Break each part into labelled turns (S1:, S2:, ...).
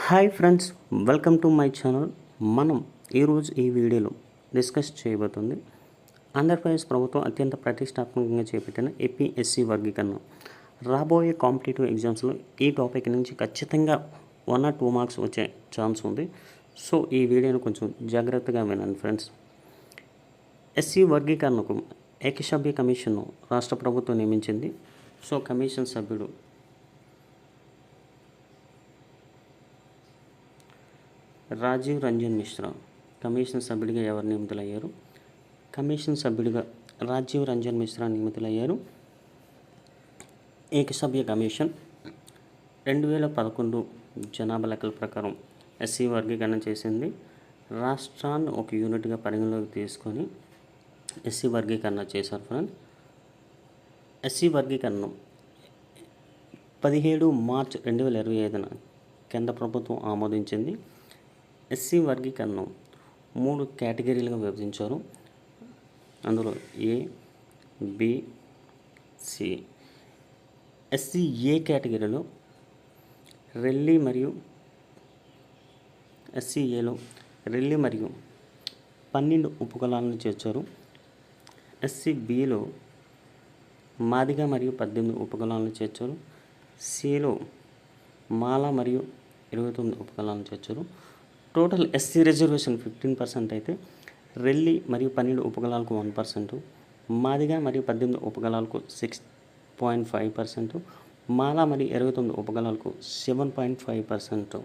S1: Hi friends, welcome to my channel. మనం ఈరోజు ఈ వీడియోలో డిస్కస్ చేయబోతుంది ఆంధ్రప్రదేశ్ ప్రభుత్వం అత్యంత ప్రతిష్టాత్మకంగా చేపట్టిన ఏపీఎస్సి వర్గీకరణ. రాబోయే కాంపిటేటివ్ ఎగ్జామ్స్లో ఈ టాపిక్ నుంచి ఖచ్చితంగా 1 or 2 మార్క్స్ వచ్చే ఛాన్స్ ఉంది. సో ఈ వీడియోను కొంచెం జాగ్రత్తగా వినండి ఫ్రెండ్స్. ఎస్సీ వర్గీకరణకు ఏకసభ్య కమిషన్ను రాష్ట్ర ప్రభుత్వం నియమించింది. సో కమిషన్ సభ్యుడు రాజీవ్ రంజన్ మిశ్రా. కమిషన్ సభ్యుడిగా ఎవరు నియమితులయ్యారు? కమిషన్ సభ్యుడిగా రాజీవ్ రంజన్ మిశ్రా నియమితులయ్యారు. ఏకసభ్య కమిషన్ 2011 జనాభా లెక్కల ప్రకారం ఎస్సీ వర్గీకరణ చేసింది. రాష్ట్రాన్ని ఒక యూనిట్గా పరిగణలోకి తీసుకొని ఎస్సీ వర్గీకరణ చేశారు ఫ్రెండ్. ఎస్సీ వర్గీకరణను 17 మార్చ్ 2025 కేంద్ర ప్రభుత్వం ఆమోదించింది. ఎస్సీ వర్గీకరణను 3 కేటగిరీలుగా విభజించారు. అందులో ఏ, బి, సి. ఎస్సీ ఏ కేటగిరీలో రెల్లి మరియు ఎస్సీ ఏలో రెల్లి మరియు 12 ఉపకులాలను చేర్చారు. ఎస్సీ బిలో మాదిగ మరియు 18 ఉపకులాలను చేర్చారు. సిలో మాల మరియు 29 ఉపకులాలను చేర్చారు. టోటల్ ఎస్సీ రిజర్వేషన్ 15% అయితే రెల్లి మరియు 12 ఉపకులాలకు 1%, మాదిగ మరియు 18 ఉపకులాలకు 6.5%, మాల మరియు 29 ఉపకులాలకు 7.5%.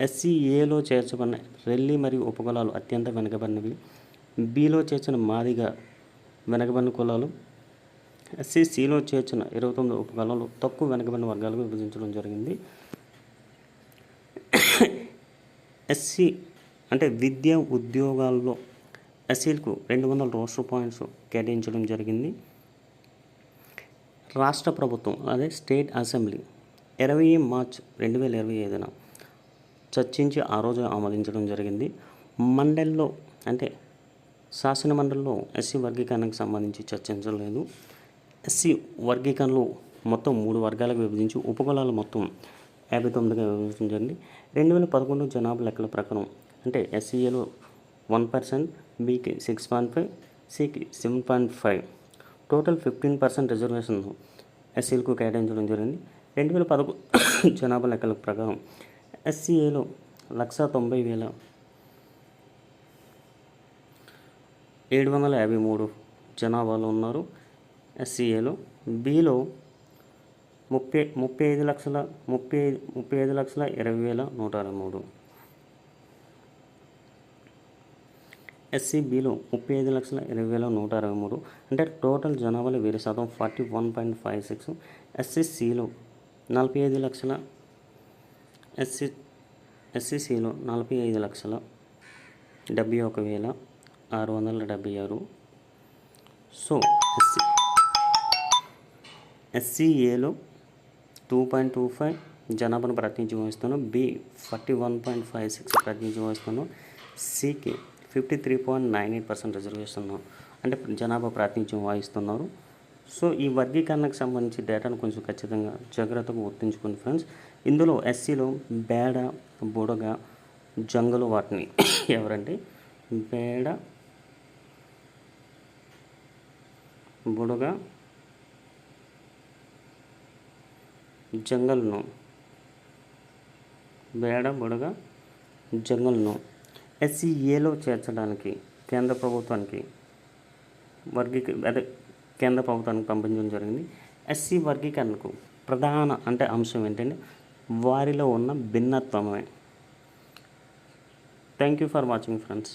S1: ఎస్సీ ఏలో చేర్చబడిన రెల్లి మరియు ఉపకులాలు అత్యంత వెనుకబడినవి. బిలో చేర్చిన మాదిగ వెనుకబడిన కులాలు. ఎస్సీ సిలో చేర్చిన 29 ఉపకులాలు తక్కువ వెనుకబడిన వర్గాలకు విభజించడం జరిగింది. ఎస్సీ అంటే విద్య ఉద్యోగాల్లో ఎస్సీలకు 200 రోస్టర్ పాయింట్స్ కేటాయించడం జరిగింది. రాష్ట్ర ప్రభుత్వం అదే స్టేట్ అసెంబ్లీ 20 మార్చ్ 2025 చర్చించి ఆ రోజు ఆమోదించడం జరిగింది. మండలిలో అంటే శాసన మండలిలో ఎస్సీ వర్గీకరణకు సంబంధించి చర్చించలేదు. ఎస్సీ వర్గీకరణలో మొత్తం 3 వర్గాలకు విభజించి ఉపకులాలు మొత్తం 59గా విభజించడం జరిగింది. 2011 జనాభా లెక్కల ప్రకారం అంటే ఎస్సీఏలో 1%, బికి 6.5, సికి 7.5, టోటల్ 15% రిజర్వేషన్ ఎస్సీలకు కేటాయించడం జరిగింది. 2011 జనాభా లెక్కల ప్రకారం ఎస్సీఏలో 190,753 జనాభాలో ఉన్నారు ఎస్సీఏలో. బిలో 35,20,123. ఎస్సీ బిలో 35,20,123 అంటే టోటల్ జనాభాలో వీరి శాతం 41.56. ఎస్సీ సిలో 45,00,000, ఎస్సీసీలో 45,71,676. సో ఎస్సీఏలో 2.25 జనాభాను ప్రాతినిధ్యం వహిస్తున్నాను. బి 41.56 ప్రాతినిధ్యం వహిస్తున్నాను. సికి 53.98% రిజర్వేషన్ అంటే జనాభా ప్రాతినిధ్యం వహిస్తున్నారు. సో ఈ వర్గీకరణకు సంబంధించి డేటాను కొంచెం ఖచ్చితంగా జాగ్రత్తగా గుర్తుంచుకోండి ఫ్రెండ్స్. ఇందులో ఎస్సీలో బేడ, బుడగ, జంగలు వాటిని ఎవరంటే బేడ, బుడగ, జంగల్ను బేడ, బుడగ, జంగల్ను ఎస్సీ ఏలో చేర్చడానికి కేంద్ర ప్రభుత్వానికి పంపించడం జరిగింది. ఎస్సీ వర్గీకరణకు ప్రధాన అంటే అంశం ఏంటంటే వారిలో ఉన్న భిన్నత్వమే. Thank you for watching friends.